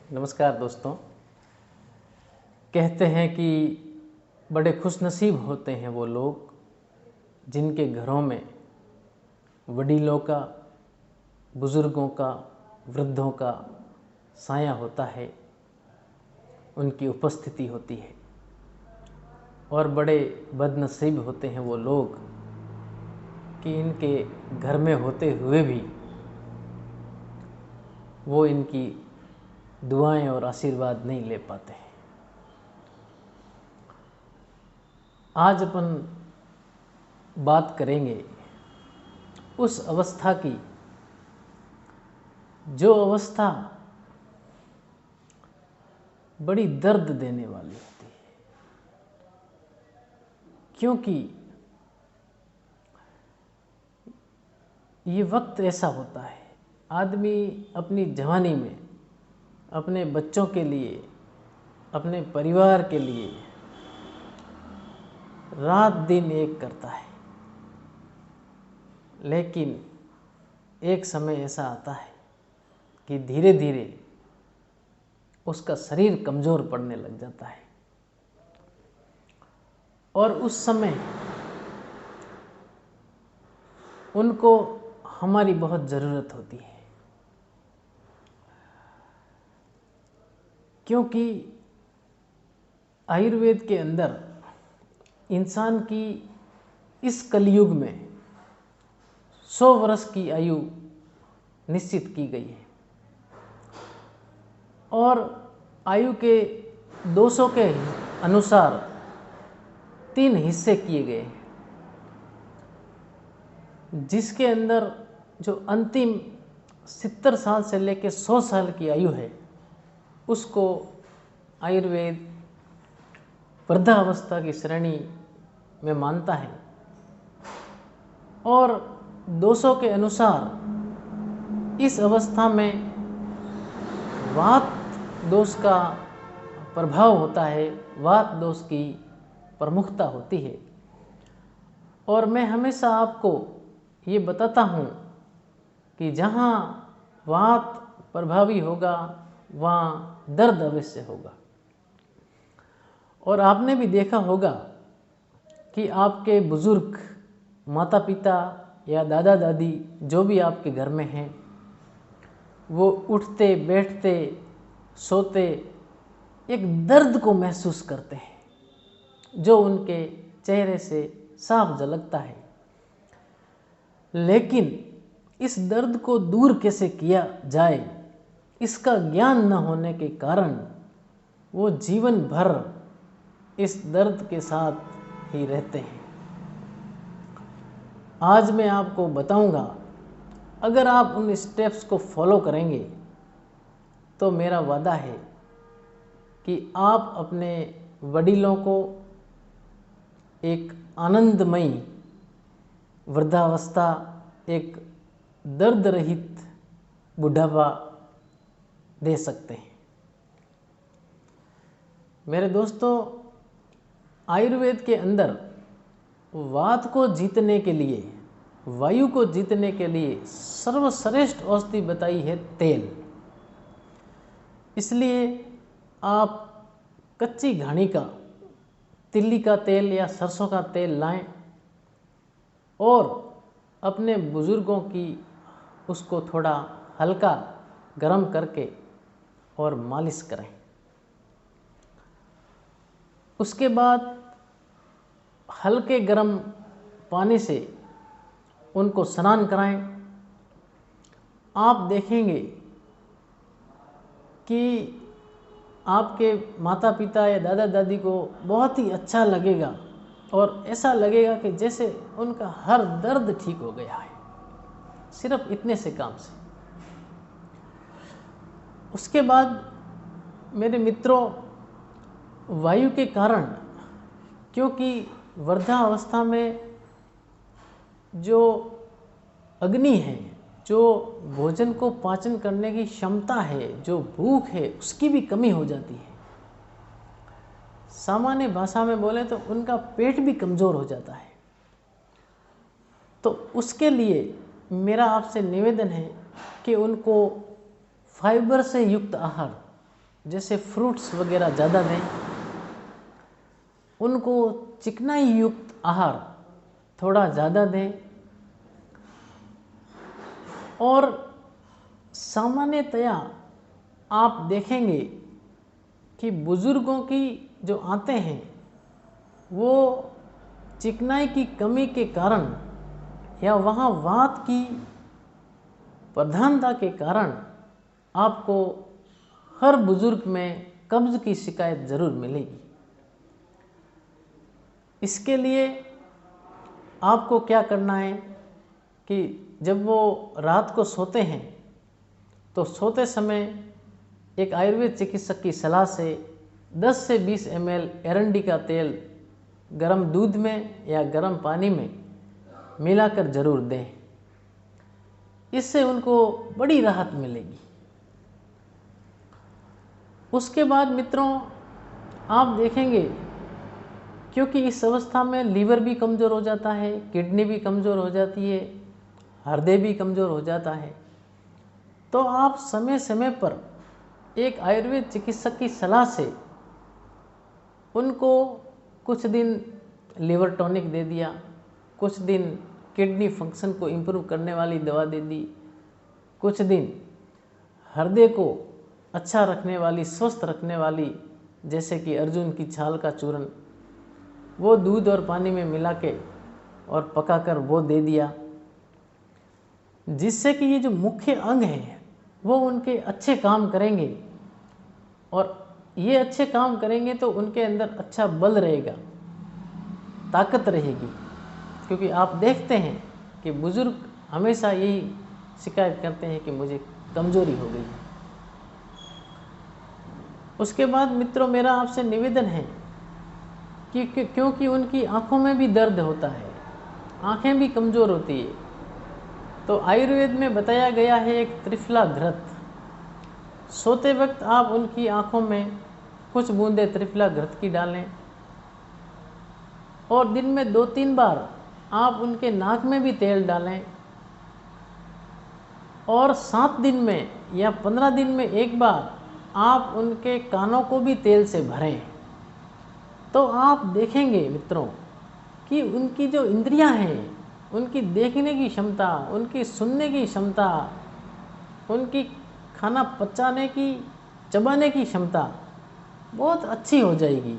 नमस्कार दोस्तों। कहते हैं कि बड़े खुशनसीब होते हैं वो लोग जिनके घरों में वडीलों का, बुज़ुर्गों का, वृद्धों का साया होता है, उनकी उपस्थिति होती है। और बड़े बदनसीब होते हैं वो लोग कि इनके घर में होते हुए भी वो इनकी दुआएं और आशीर्वाद नहीं ले पाते हैं। आज अपन बात करेंगे उस अवस्था की जो अवस्था बड़ी दर्द देने वाली होती है, क्योंकि ये वक्त ऐसा होता है, आदमी अपनी जवानी में अपने बच्चों के लिए, अपने परिवार के लिए रात दिन एक करता है, लेकिन एक समय ऐसा आता है कि धीरे धीरे उसका शरीर कमज़ोर पड़ने लग जाता है और उस समय उनको हमारी बहुत ज़रूरत होती है, क्योंकि आयुर्वेद के अंदर इंसान की इस कलयुग में 100 वर्ष की आयु निश्चित की गई है और आयु के 200 के अनुसार 3 हिस्से किए गए हैं, जिसके अंदर जो अंतिम 70 साल से लेकर 100 साल की आयु है उसको आयुर्वेद वृद्धावस्था की श्रेणी में मानता है और 200 के अनुसार इस अवस्था में वात दोष का प्रभाव होता है, वात दोष की प्रमुखता होती है। और मैं हमेशा आपको ये बताता हूँ कि जहाँ वात प्रभावी होगा वहाँ दर्द अवश्य होगा। और आपने भी देखा होगा कि आपके बुज़ुर्ग, माता पिता या दादा दादी जो भी आपके घर में हैं, वो उठते बैठते सोते एक दर्द को महसूस करते हैं जो उनके चेहरे से साफ झलकता है। लेकिन इस दर्द को दूर कैसे किया जाए, इसका ज्ञान न होने के कारण वो जीवन भर इस दर्द के साथ ही रहते हैं। आज मैं आपको बताऊंगा, अगर आप उन स्टेप्स को फॉलो करेंगे तो मेरा वादा है कि आप अपने वडीलों को एक आनंदमयी वृद्धावस्था, एक दर्द रहित बुढ़ापा दे सकते हैं। मेरे दोस्तों, आयुर्वेद के अंदर वात को जीतने के लिए, वायु को जीतने के लिए सर्वश्रेष्ठ औषधि बताई है तेल। इसलिए आप कच्ची घानी का, तिल्ली का तेल या सरसों का तेल लाएं और अपने बुज़ुर्गों की उसको थोड़ा हल्का गरम करके और मालिश करें। उसके बाद हल्के गरम पानी से उनको स्नान कराएं। आप देखेंगे कि आपके माता पिता या दादा दादी को बहुत ही अच्छा लगेगा और ऐसा लगेगा कि जैसे उनका हर दर्द ठीक हो गया है, सिर्फ इतने से काम से। उसके बाद मेरे मित्रों, वायु के कारण, क्योंकि वृद्धावस्था में जो अग्नि है, जो भोजन को पाचन करने की क्षमता है, जो भूख है, उसकी भी कमी हो जाती है। सामान्य भाषा में बोले तो उनका पेट भी कमज़ोर हो जाता है। तो उसके लिए मेरा आपसे निवेदन है कि उनको फाइबर से युक्त आहार, जैसे फ्रूट्स वगैरह ज़्यादा दें, उनको चिकनाई युक्त आहार थोड़ा ज़्यादा दें, और सामान्यतया आप देखेंगे कि बुज़ुर्गों की जो आते हैं वो चिकनाई की कमी के कारण या वहाँ वात की प्रधानता के कारण आपको हर बुज़ुर्ग में कब्ज़ की शिकायत ज़रूर मिलेगी। इसके लिए आपको क्या करना है कि जब वो रात को सोते हैं तो सोते समय एक आयुर्वेद चिकित्सक की सलाह से 10 से 20 ml एरंडी का तेल गर्म दूध में या गर्म पानी में मिलाकर जरूर दें। इससे उनको बड़ी राहत मिलेगी। उसके बाद मित्रों आप देखेंगे, क्योंकि इस अवस्था में लीवर भी कमज़ोर हो जाता है, किडनी भी कमज़ोर हो जाती है, हृदय भी कमज़ोर हो जाता है, तो आप समय समय पर एक आयुर्वेद चिकित्सक की सलाह से उनको कुछ दिन लीवर टॉनिक दे दिया, कुछ दिन किडनी फंक्शन को इम्प्रूव करने वाली दवा दे दी, कुछ दिन हृदय को अच्छा रखने वाली, स्वस्थ रखने वाली, जैसे कि अर्जुन की छाल का चूर्ण, वो दूध और पानी में मिला के और पकाकर वो दे दिया, जिससे कि ये जो मुख्य अंग हैं वो उनके अच्छे काम करेंगे, और ये अच्छे काम करेंगे तो उनके अंदर अच्छा बल रहेगा, ताकत रहेगी। क्योंकि आप देखते हैं कि बुज़ुर्ग हमेशा यही शिकायत करते हैं कि मुझे कमज़ोरी हो गई है। उसके बाद मित्रों मेरा आपसे निवेदन है कि क्योंकि उनकी आँखों में भी दर्द होता है, आँखें भी कमज़ोर होती है, तो आयुर्वेद में बताया गया है एक त्रिफला घृत। सोते वक्त आप उनकी आँखों में कुछ बूंदे त्रिफला घृत की डालें, और दिन में 2-3 बार आप उनके नाक में भी तेल डालें, और 7 दिन में या 15 दिन में एक बार आप उनके कानों को भी तेल से भरें। तो आप देखेंगे मित्रों कि उनकी जो इंद्रियां हैं, उनकी देखने की क्षमता, उनकी सुनने की क्षमता, उनकी खाना पचाने की, चबाने की क्षमता बहुत अच्छी हो जाएगी,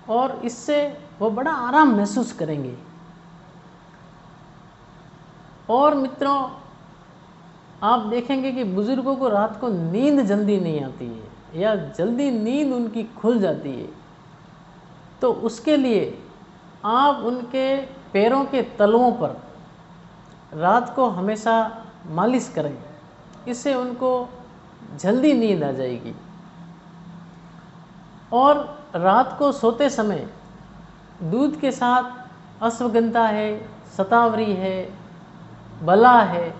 और इससे वो बड़ा आराम महसूस करेंगे। और मित्रों आप देखेंगे कि बुज़ुर्गों को रात को नींद जल्दी नहीं आती है, या जल्दी नींद उनकी खुल जाती है, तो उसके लिए आप उनके पैरों के तलवों पर रात को हमेशा मालिश करें, इससे उनको जल्दी नींद आ जाएगी। और रात को सोते समय दूध के साथ अश्वगंधा है, शतावरी है, बला है,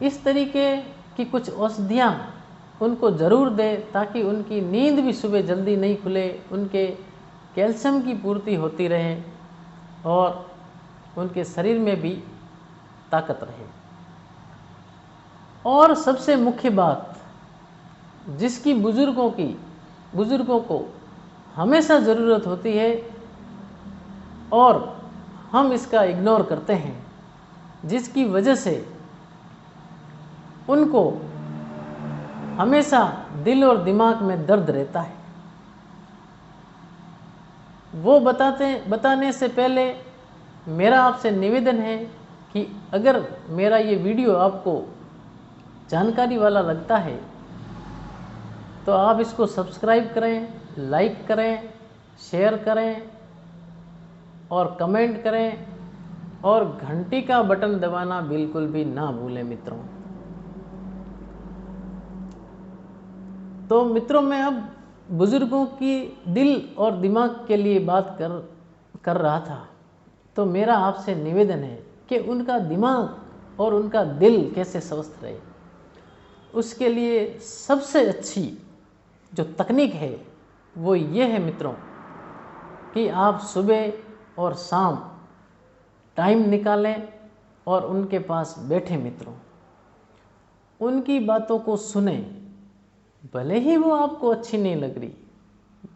इस तरीके की कुछ औषधियाँ उनको ज़रूर दें, ताकि उनकी नींद भी सुबह जल्दी नहीं खुले, उनके कैल्शियम की पूर्ति होती रहे और उनके शरीर में भी ताकत रहे। और सबसे मुख्य बात जिसकी बुज़ुर्गों को हमेशा ज़रूरत होती है और हम इसका इग्नोर करते हैं, जिसकी वजह से उनको हमेशा दिल और दिमाग में दर्द रहता है, वो बताने से पहले मेरा आपसे निवेदन है कि अगर मेरा ये वीडियो आपको जानकारी वाला लगता है तो आप इसको सब्सक्राइब करें, लाइक करें, शेयर करें और कमेंट करें, और घंटी का बटन दबाना बिल्कुल भी ना भूलें मित्रों। तो मित्रों मैं अब बुज़ुर्गों की दिल और दिमाग के लिए बात कर रहा था, तो मेरा आपसे निवेदन है कि उनका दिमाग और उनका दिल कैसे स्वस्थ रहे। उसके लिए सबसे अच्छी जो तकनीक है वो ये है मित्रों कि आप सुबह और शाम टाइम निकालें और उनके पास बैठें मित्रों, उनकी बातों को सुनें भले ही वो आपको अच्छी नहीं लग रही,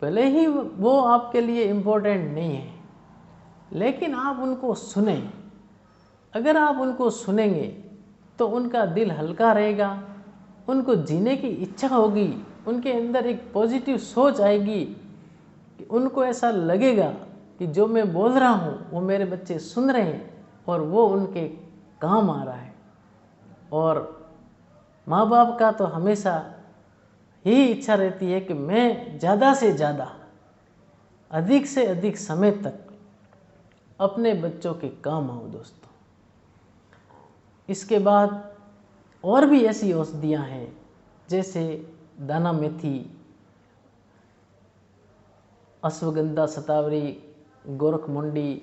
भले ही वो आपके लिए इम्पोर्टेंट नहीं है, लेकिन आप उनको सुने। अगर आप उनको सुनेंगे तो उनका दिल हल्का रहेगा, उनको जीने की इच्छा होगी, उनके अंदर एक पॉजिटिव सोच आएगी कि उनको ऐसा लगेगा कि जो मैं बोल रहा हूँ वो मेरे बच्चे सुन रहे हैं और वो उनके काम आ रहा है। और माँ बाप का तो हमेशा यही इच्छा रहती है कि मैं ज़्यादा से ज़्यादा, अधिक से अधिक समय तक अपने बच्चों के काम आऊँ दोस्तों। इसके बाद और भी ऐसी औषधियाँ हैं जैसे दाना मेथी, अश्वगंधा शतावरी, गोरखमुंडी,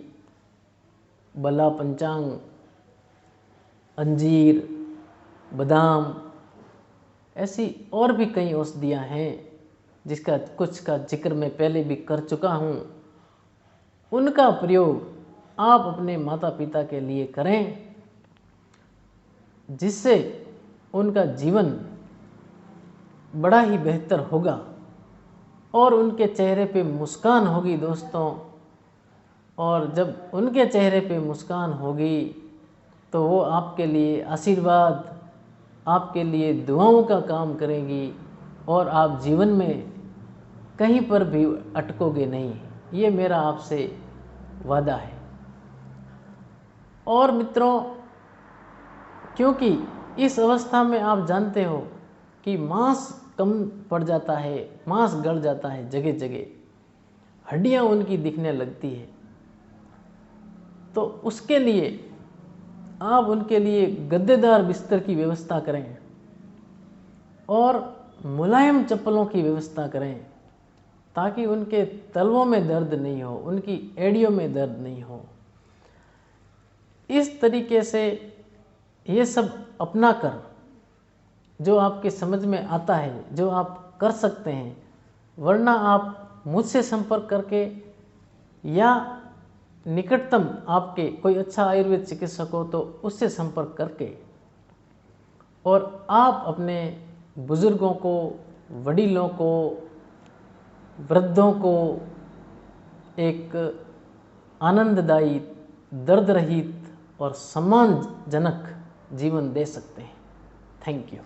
बला पंचांग, अंजीर, बादाम, ऐसी और भी कई औषधियाँ हैं जिसका कुछ का जिक्र मैं पहले भी कर चुका हूँ। उनका प्रयोग आप अपने माता पिता के लिए करें, जिससे उनका जीवन बड़ा ही बेहतर होगा और उनके चेहरे पे मुस्कान होगी दोस्तों। और जब उनके चेहरे पे मुस्कान होगी तो वो आपके लिए आशीर्वाद, आपके लिए दुआओं का काम करेंगी और आप जीवन में कहीं पर भी अटकोगे नहीं। ये मेरा आपसे वादा है। और मित्रों, क्योंकि इस अवस्था में आप जानते हो कि मांस कम पड़ जाता है, मांस गड़ जाता है जगह जगह, हड्डियां उनकी दिखने लगती है, तो उसके लिए आप उनके लिए गद्देदार बिस्तर की व्यवस्था करें और मुलायम चप्पलों की व्यवस्था करें ताकि उनके तलवों में दर्द नहीं हो, उनकी एड़ियों में दर्द नहीं हो। इस तरीके से ये सब अपना कर जो आपके समझ में आता है, जो आप कर सकते हैं, वरना आप मुझसे संपर्क करके या निकटतम आपके कोई अच्छा आयुर्वेद चिकित्सक हो तो उससे संपर्क करके और आप अपने बुजुर्गों को, वडीलों को, वृद्धों को एक आनंददायी, दर्द रहित और सम्मानजनक जीवन दे सकते हैं। Thank you.